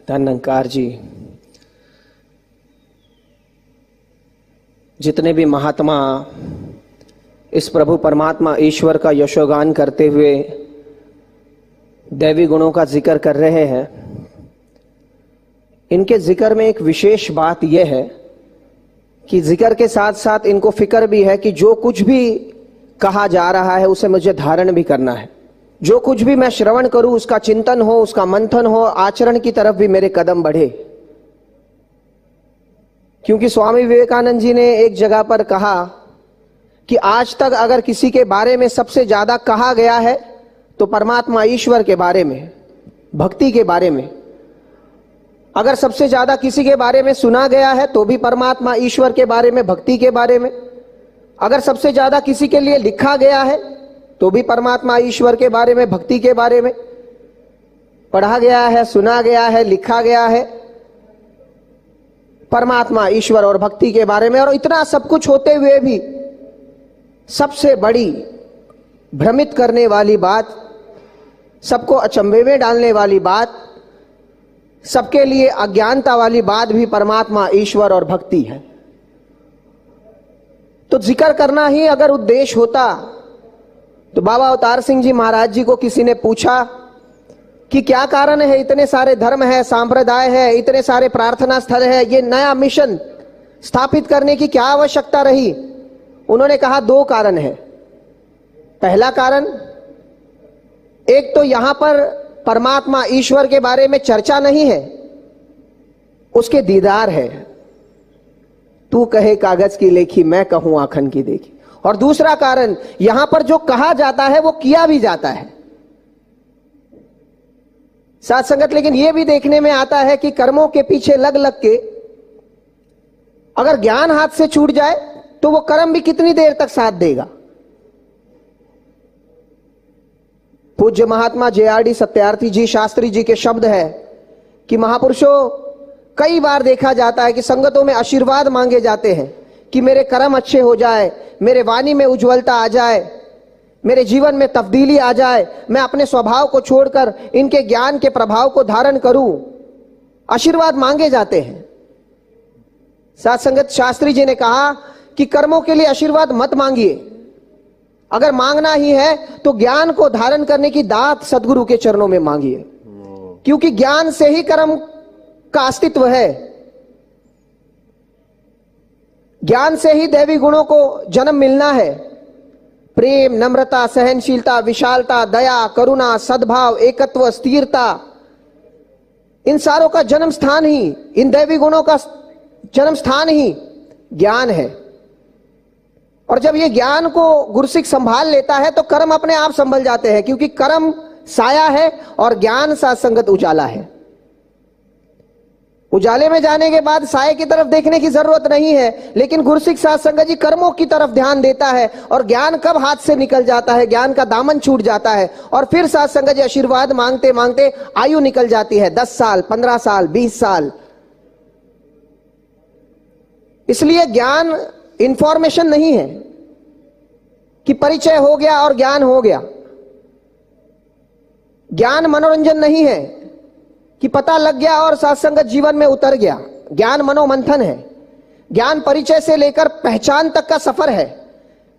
धन्यकार जी, जितने भी महात्मा इस प्रभु परमात्मा ईश्वर का यशोगान करते हुए दैवी गुणों का जिक्र कर रहे हैं, इनके जिक्र में एक विशेष बात यह है कि जिक्र के साथ साथ इनको फिक्र भी है कि जो कुछ भी कहा जा रहा है उसे मुझे धारण भी करना है। जो कुछ भी मैं श्रवण करूं उसका चिंतन हो, उसका मंथन हो, आचरण की तरफ भी मेरे कदम बढ़े। क्योंकि स्वामी विवेकानंद जी ने एक जगह पर कहा कि आज तक अगर किसी के बारे में सबसे ज्यादा कहा गया है तो परमात्मा ईश्वर के बारे में, भक्ति के बारे में। अगर सबसे ज्यादा किसी के बारे में सुना गया है तो भी परमात्मा ईश्वर के बारे में, भक्ति के बारे में। अगर सबसे ज्यादा किसी के लिए लिखा गया है तो भी परमात्मा ईश्वर के बारे में, भक्ति के बारे में पढ़ा गया है, सुना गया है, लिखा गया है, परमात्मा ईश्वर और भक्ति के बारे में। और इतना सब कुछ होते हुए भी सबसे बड़ी भ्रमित करने वाली बात, सबको अचंभे में डालने वाली बात, सबके लिए अज्ञानता वाली बात भी परमात्मा ईश्वर और भक्ति है। तो जिक्र करना ही अगर उद्देश्य होता तो बाबा अवतार सिंह जी महाराज जी को किसी ने पूछा कि क्या कारण है, इतने सारे धर्म है, सांप्रदाय है, इतने सारे प्रार्थना स्थल है, ये नया मिशन स्थापित करने की क्या आवश्यकता रही? उन्होंने कहा दो कारण है। पहला कारण, एक तो यहां पर परमात्मा ईश्वर के बारे में चर्चा नहीं है, उसके दीदार है। तू कहे कागज की लेखी, मैं कहूं आखन की देखी। और दूसरा कारण, यहां पर जो कहा जाता है वो किया भी जाता है। साथ संगत लेकिन यह भी देखने में आता है कि कर्मों के पीछे लग लग के अगर ज्ञान हाथ से छूट जाए तो वो कर्म भी कितनी देर तक साथ देगा। पूज्य महात्मा JRD सत्यार्थी जी शास्त्री जी के शब्द है कि महापुरुषों, कई बार देखा जाता है कि संगतों में आशीर्वाद मांगे जाते हैं कि मेरे कर्म अच्छे हो जाए, मेरे वाणी में उज्ज्वलता आ जाए, मेरे जीवन में तब्दीली आ जाए, मैं अपने स्वभाव को छोड़कर इनके ज्ञान के प्रभाव को धारण करूं। आशीर्वाद मांगे जाते हैं। साथ संगत शास्त्री जी ने कहा कि कर्मों के लिए आशीर्वाद मत मांगिए, अगर मांगना ही है तो ज्ञान को धारण करने की दात सदगुरु के चरणों में मांगिए, क्योंकि ज्ञान से ही कर्म का अस्तित्व है। ज्ञान से ही दैवी गुणों को जन्म मिलना है। प्रेम, नम्रता, सहनशीलता, विशालता, दया, करुणा, सद्भाव, एकत्व, स्थिरता, इन सारों का जन्म स्थान ही, इन दैवी गुणों का जन्म स्थान ही ज्ञान है। और जब ये ज्ञान को गुरसिक संभाल लेता है तो कर्म अपने आप संभल जाते हैं, क्योंकि कर्म साया है और ज्ञान साथ संगत उजाला है। उजाले में जाने के बाद साये की तरफ देखने की जरूरत नहीं है, लेकिन गुरसिक साथ संगत जी कर्मों की तरफ ध्यान देता है और ज्ञान कब हाथ से निकल जाता है, ज्ञान का दामन छूट जाता है और फिर साथ संगत जी आशीर्वाद मांगते मांगते आयु निकल जाती है, 10 साल, 15 साल, 20 साल। इसलिए ज्ञान इंफॉर्मेशन नहीं है कि परिचय हो गया और ज्ञान हो गया। ज्ञान मनोरंजन नहीं है कि पता लग गया और सत्संगत जीवन में उतर गया। ज्ञान मनोमंथन है। ज्ञान परिचय से लेकर पहचान तक का सफर है।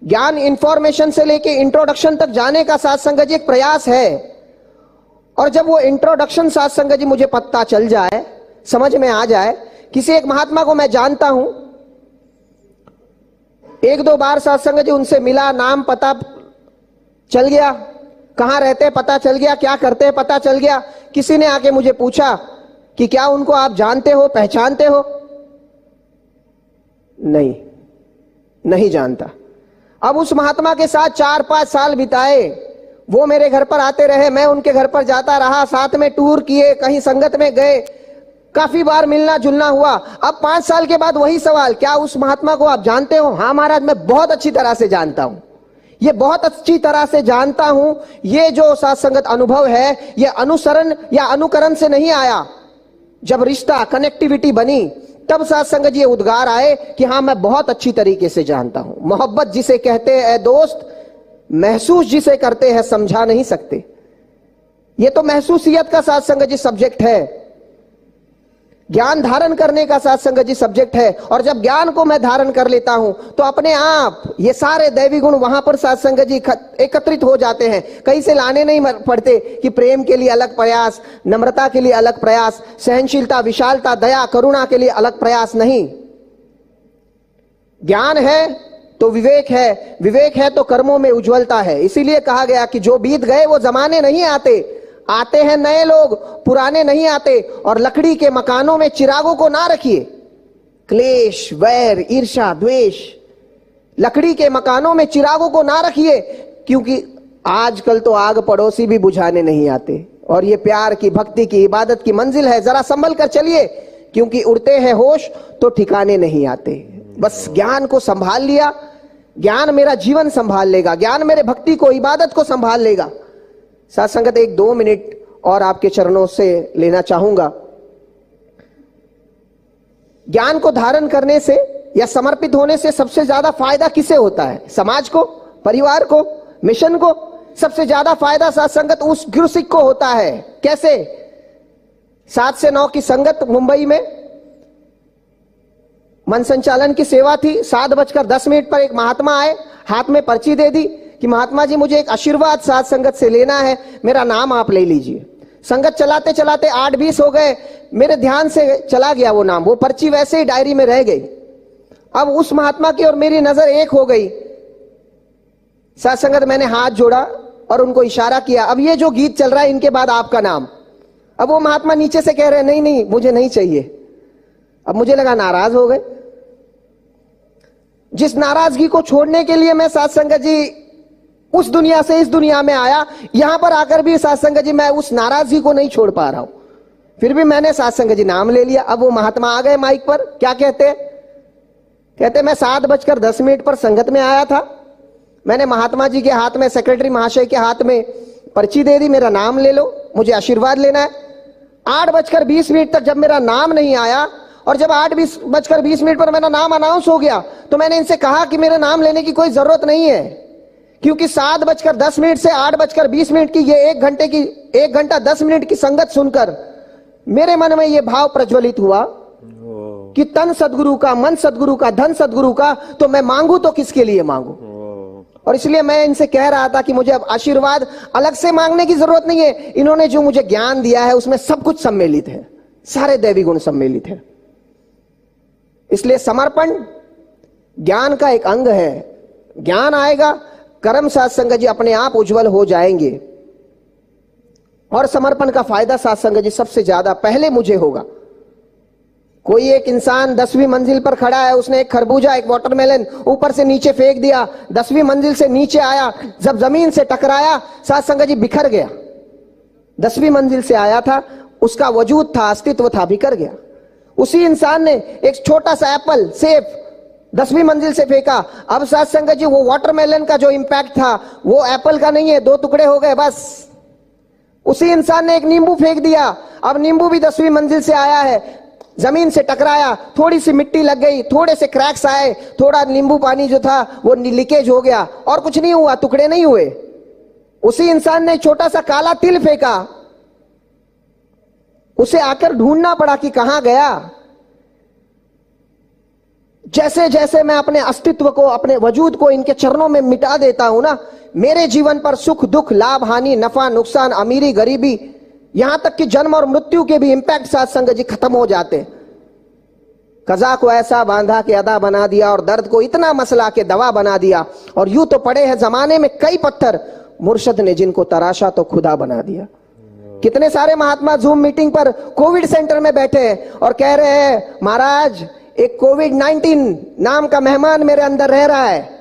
ज्ञान इंफॉर्मेशन से लेकर इंट्रोडक्शन तक जाने का सत्संगत जी एक प्रयास है। और जब वो इंट्रोडक्शन सत्संगत जी मुझे पता चल जाए, समझ में आ जाए, किसी एक महात्मा को मैं जानता हूं, 1-2 बार सत्संगत जी उनसे मिला, नाम पता चल गया, कहां रहते पता चल गया, क्या करते हैं पता चल गया। किसी ने आके मुझे पूछा कि क्या उनको आप जानते हो, पहचानते हो? नहीं जानता। अब उस महात्मा के साथ 4-5 साल बिताए, वो मेरे घर पर आते रहे, मैं उनके घर पर जाता रहा, साथ में टूर किए, कहीं संगत में गए, काफी बार मिलना जुलना हुआ। अब 5 साल के बाद वही सवाल, क्या उस महात्मा को आप जानते हो? हाँ महाराज, मैं बहुत अच्छी तरह से जानता हूं, ये बहुत अच्छी तरह से जानता हूं। ये जो सत्संगत अनुभव है, ये अनुसरण या अनुकरण से नहीं आया। जब रिश्ता, कनेक्टिविटी बनी, तब सत्संगत ये उद्गार आए कि हाँ मैं बहुत अच्छी तरीके से जानता हूं। मोहब्बत जिसे कहते हैं दोस्त, महसूस जिसे करते हैं समझा नहीं सकते। ये तो महसूसियत का सत्संगत जी सब्जेक्ट है। ज्ञान धारण करने का साथ संगत जी सब्जेक्ट है। और जब ज्ञान को मैं धारण कर लेता हूं तो अपने आप ये सारे दैवी गुण वहां पर साथ संगत जी एकत्रित हो जाते हैं। कहीं से लाने नहीं पड़ते कि प्रेम के लिए अलग प्रयास, नम्रता के लिए अलग प्रयास, सहनशीलता, विशालता, दया, करुणा के लिए अलग प्रयास नहीं। ज्ञान है तो विवेक है, विवेक है तो कर्मों में उज्जवलता है। इसीलिए कहा गया कि जो बीत गए वो जमाने नहीं आते, आते हैं नए लोग, पुराने नहीं आते। और लकड़ी के मकानों में चिरागों को ना रखिए। क्लेश, वैर, ईर्ष्या, द्वेष, लकड़ी के मकानों में चिरागों को ना रखिए, क्योंकि आजकल तो आग पड़ोसी भी बुझाने नहीं आते। और ये प्यार की, भक्ति की, इबादत की मंजिल है, जरा संभल कर चलिए, क्योंकि उड़ते हैं होश तो ठिकाने नहीं आते। बस ज्ञान को संभाल लिया, ज्ञान मेरा जीवन संभाल लेगा, ज्ञान मेरे भक्ति को, इबादत को संभाल लेगा। साथ संगत 1-2 मिनट और आपके चरणों से लेना चाहूंगा। ज्ञान को धारण करने से या समर्पित होने से सबसे ज्यादा फायदा किसे होता है? समाज को, परिवार को, मिशन को? सबसे ज्यादा फायदा साथ संगत उस गुरुसिख को होता है। कैसे? 7 से 9 की संगत मुंबई में मन संचालन की सेवा थी। 7:10 पर एक महात्मा आए, हाथ में पर्ची दे दी कि महात्मा जी मुझे एक आशीर्वाद साथ संगत से लेना है, मेरा नाम आप ले लीजिए। संगत चलाते चलाते 8:20 हो गए, मेरे ध्यान से चला गया वो नाम, वो पर्ची वैसे ही डायरी में रह गई। अब उस महात्मा की और मेरी नजर एक हो गई। साथ संगत मैंने हाथ जोड़ा और उनको इशारा किया, अब ये जो गीत चल रहा है इनके बाद आपका नाम। अब वो महात्मा नीचे से कह रहे हैं नहीं नहीं मुझे नहीं चाहिए। अब मुझे लगा नाराज हो गए। जिस नाराजगी को छोड़ने के लिए मैं साथ संगत जी उस दुनिया से इस दुनिया में आया, यहां पर आकर भी साथ संगत जी मैं उस नाराजगी को नहीं छोड़ पा रहा हूं। फिर भी मैंने साथ संगत जी नाम ले लिया। अब वो महात्मा आ गए माइक पर, क्या कहते? कहते मैं 7:10 पर संगत में आया था, मैंने महात्मा जी के हाथ में, सेक्रेटरी महाशय के हाथ में पर्ची दे दी, मेरा नाम ले लो, मुझे आशीर्वाद लेना है। 8:20 तक जब मेरा नाम नहीं आया और जब 8:20 पर मेरा नाम अनाउंस हो गया तो मैंने इनसे कहा कि मेरे नाम लेने की कोई जरूरत नहीं है, क्योंकि 7:10 से 8:20 की ये 1 घंटा 10 मिनट की संगत सुनकर मेरे मन में ये भाव प्रज्वलित हुआ कि तन सदगुरु का, मन सदगुरु का, धन सदगुरु का, तो मैं मांगू तो किसके लिए मांगू। और इसलिए मैं इनसे कह रहा था कि मुझे अब आशीर्वाद अलग से मांगने की जरूरत नहीं है, इन्होंने जो मुझे ज्ञान दिया है उसमें सब कुछ सम्मिलित है, सारे दैवी गुण सम्मिलित है। इसलिए समर्पण ज्ञान का एक अंग है। ज्ञान आएगा, कर्म साथ संगत जी अपने आप उज्जवल हो जाएंगे। और समर्पण का फायदा साथ संगत जी सबसे ज्यादा पहले मुझे होगा। कोई एक इंसान 10वीं मंजिल पर खड़ा है, उसने एक खरबूजा, एक वाटरमेलन ऊपर से नीचे फेंक दिया, 10वीं मंजिल से नीचे आया, जब जमीन से टकराया साथ संगत जी बिखर गया। 10वीं मंजिल से आया था, उसका वजूद था, अस्तित्व था, बिखर गया। उसी इंसान ने एक छोटा सा एप्पल, सेब 10वीं मंजिल से फेंका, अब साथ संगत जी वो वाटरमेलन का जो इंपैक्ट था वो एप्पल का नहीं है, 2 टुकड़े हो गए बस। उसी इंसान ने एक नींबू फेंक दिया, अब नींबू भी 10वीं मंजिल से आया है, जमीन से टकराया, थोड़ी सी मिट्टी लग गई, थोड़े से क्रैक्स आए, थोड़ा नींबू पानी जो था वो लीकेज हो गया, और कुछ नहीं हुआ, टुकड़े नहीं हुए। उसी इंसान ने छोटा सा काला तिल फेंका, उसे आकर ढूंढना पड़ा कि कहां गया। जैसे जैसे मैं अपने अस्तित्व को, अपने वजूद को इनके चरणों में मिटा देता हूं ना, मेरे जीवन पर सुख दुख, लाभ हानि, नफा नुकसान, अमीरी गरीबी, यहां तक कि जन्म और मृत्यु के भी इंपैक्ट साथ संगत जी खत्म हो जाते। कजा को ऐसा बांधा के अदा बना दिया और दर्द को इतना मसला के दवा बना दिया। और यूं तो पड़े हैं जमाने में कई पत्थर, मुर्शद ने जिनको तराशा तो खुदा बना दिया। कितने सारे महात्मा जूम मीटिंग पर कोविड सेंटर में बैठे हैं और कह रहे हैं महाराज एक कोविड-19 नाम का मेहमान मेरे अंदर रह रहा है,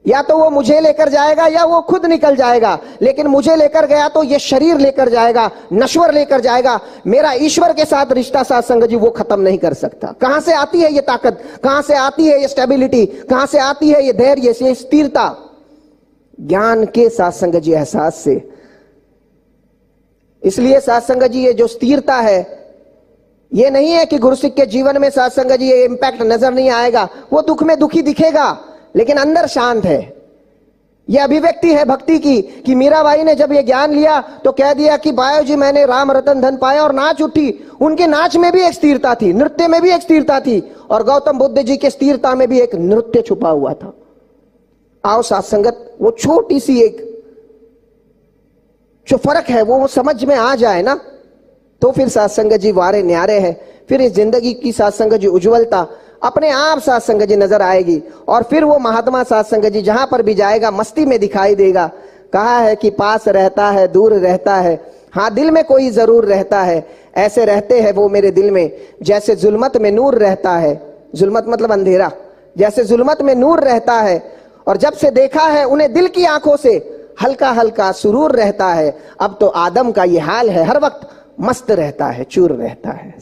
या तो वो मुझे लेकर जाएगा या वो खुद निकल जाएगा, लेकिन मुझे लेकर गया तो ये शरीर लेकर जाएगा, नश्वर लेकर जाएगा। मेरा ईश्वर के साथ रिश्ता साथ संगत जी वो खत्म नहीं कर सकता। कहां से आती है ये ताकत, कहां से आती है ये स्टेबिलिटी, कहां से आती है ये धैर्य, ये स्थिरता? ज्ञान के साथ संगत जी एहसास से। इसलिए साथ संगत जी ये जो स्थिरता है, ये नहीं है कि गुरुसिख के जीवन में साथ संगत जी ये इंपैक्ट नजर नहीं आएगा, वो दुख में दुखी दिखेगा लेकिन अंदर शांत है। यह अभिव्यक्ति है भक्ति की कि मीराबाई ने जब यह ज्ञान लिया तो कह दिया कि बायो जी मैंने राम रतन धन पाया, और नाच उठी। उनके नाच में भी एक स्थिरता थी, नृत्य में भी एक स्थिरता थी, और गौतम बुद्ध जी के स्थिरता में भी एक नृत्य छुपा हुआ था। आओ साथ संगत, वो छोटी सी एक जो फर्क है वो समझ में आ जाए ना, तो फिर साथ संगत जी वारे न्यारे है। फिर इस जिंदगी की साथ संगत जी उज्जवलता अपने आप साथ संगत जी नजर आएगी, और फिर वो महात्मा साथ संगत जी जहां पर भी जाएगा मस्ती में दिखाई देगा। कहा है कि पास रहता है दूर रहता है, हाँ दिल में कोई जरूर रहता है। ऐसे रहते हैं वो मेरे दिल में जैसे जुल्मत में नूर रहता है। जुल्मत मतलब अंधेरा, जैसे जुल्मत में नूर रहता है। और जब से देखा है उन्हें दिल की आंखों से हल्का हल्का सुरूर रहता है। अब तो आदम का ये हाल है, हर वक्त मस्त रहता है, चूर रहता है।